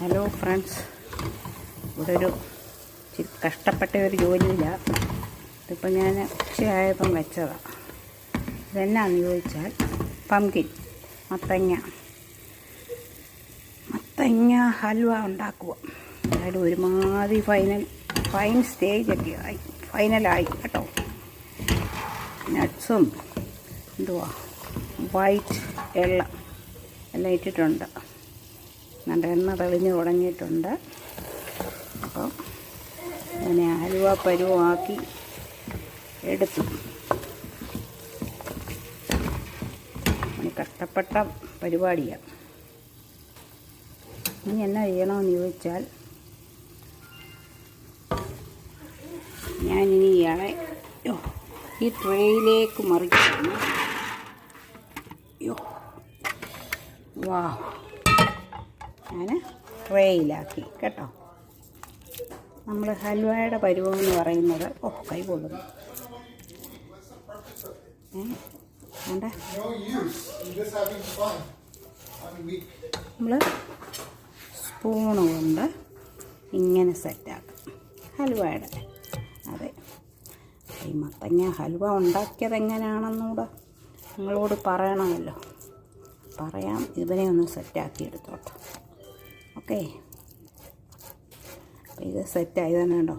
Hello friends, ഇവിടെ ഒരു കഷ്ടപ്പെട്ട ഒരു ജോലിയില്ല. ഇതിപ്പോൾ ഞാൻ ഉച്ചയായപ്പം വെച്ചതാണ്. ഇതെന്നാന്ന് ചോദിച്ചാൽ മത്തങ്ങ ഹൽവ ഉണ്ടാക്കുക. അതായത് ഒരുമാതിരി ഫൈൻ സ്റ്റേജൊക്കെ ആയി, ഫൈനലായി കേട്ടോ. നട്ട്സും വൈറ്റ് എല്ലാം ഇട്ടിട്ടുണ്ട്. നല്ല എണ്ണ തെളിഞ്ഞ് തുടങ്ങിയിട്ടുണ്ട്. അപ്പം അതിനെ ഹലുവ പരുവമാക്കി എടുത്തു. കഷ്ടപ്പെട്ട പരിപാടിയാണ്. ഇനി എന്നാ ചെയ്യണമെന്ന് ചോദിച്ചാൽ, ഞാനിനി ഇയാളെ ഈ ട്രേയിലേക്ക് മറിക്കുന്നു. വാ, ഞാൻ ട്രേയിലാക്കി കേട്ടോ. നമ്മൾ ഹൽവയുടെ പരുവം എന്ന് പറയുന്നത് കൈ കൊള്ളുന്നു. നമ്മൾ സ്പൂണ് കൊണ്ട് ഇങ്ങനെ സെറ്റാക്കും ഹൽവയുടെ. അതെ, ഈ മത്തങ്ങ ഹൽവ ഉണ്ടാക്കിയത് എങ്ങനെയാണെന്നൂടെ നിങ്ങളോട് പറയണമല്ലോ. പറയാം. ഇതിനെ ഒന്ന് സെറ്റാക്കി എടുത്തോട്ടെ. ഓക്കെ, അപ്പോൾ ഇത് സെറ്റായി തന്നെ ഉണ്ടോ,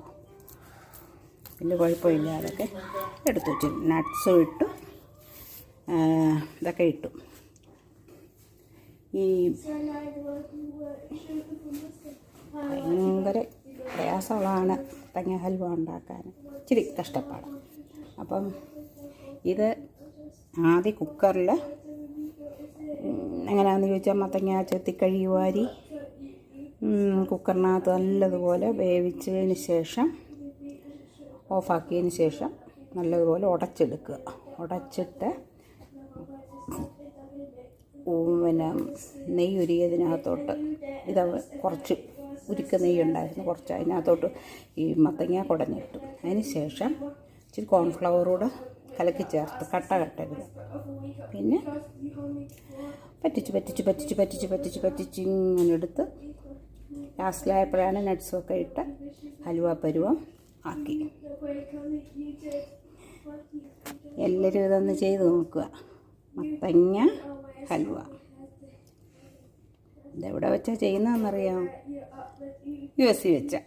വലിയ കുഴപ്പമില്ല. അതൊക്കെ എടുത്തു വെച്ചു. നട്ട്സും ഇട്ടു, ഇതൊക്കെ ഇട്ടു. ഈ ഭയങ്കര പ്രയാസമുള്ളതാണ് മത്തങ്ങ ഹൽവ ഉണ്ടാക്കാൻ, ഇച്ചിരി കഷ്ടപ്പാടാണ്. അപ്പം ഇത് ആദ്യം കുക്കറിൽ എങ്ങനെയാണെന്ന് ചോദിച്ചാൽ, മത്തങ്ങ ചെത്തിക്കഴുകി വാരി കുക്കറിനകത്ത് നല്ലതുപോലെ വേവിച്ചതിന് ശേഷം ഓഫാക്കിയതിന് ശേഷം നല്ലതുപോലെ ഉടച്ചെടുക്കുക. ഉടച്ചിട്ട് പിന്നെ നെയ്യ് ഉരുകിയതിനകത്തോട്ട് കുറച്ച് ഉരുക്ക നെയ്യ് ഉണ്ടായിരുന്നു, കുറച്ച് അതിനകത്തോട്ട് ഈ മത്തങ്ങ കുടഞ്ഞിട്ടു. അതിന് ശേഷം ഇച്ചിരി കോൺഫ്ലവറൂടെ കലക്കി ചേർത്ത് കട്ടരുത്. പിന്നെ പറ്റിച്ച് ഇങ്ങനെ എടുത്ത് ലാസ്റ്റിലായപ്പോഴാണ് നട്ട്സൊക്കെ ഇട്ട് ഹൽവ പരുവം ആക്കി. എല്ലാവരും ഇതൊന്ന് ചെയ്ത് നോക്കുക. മത്തങ്ങ ഹൽവ ഇതെവിടെ വെച്ചാൽ ചെയ്യുന്നതെന്നറിയാം? US വെച്ചാ.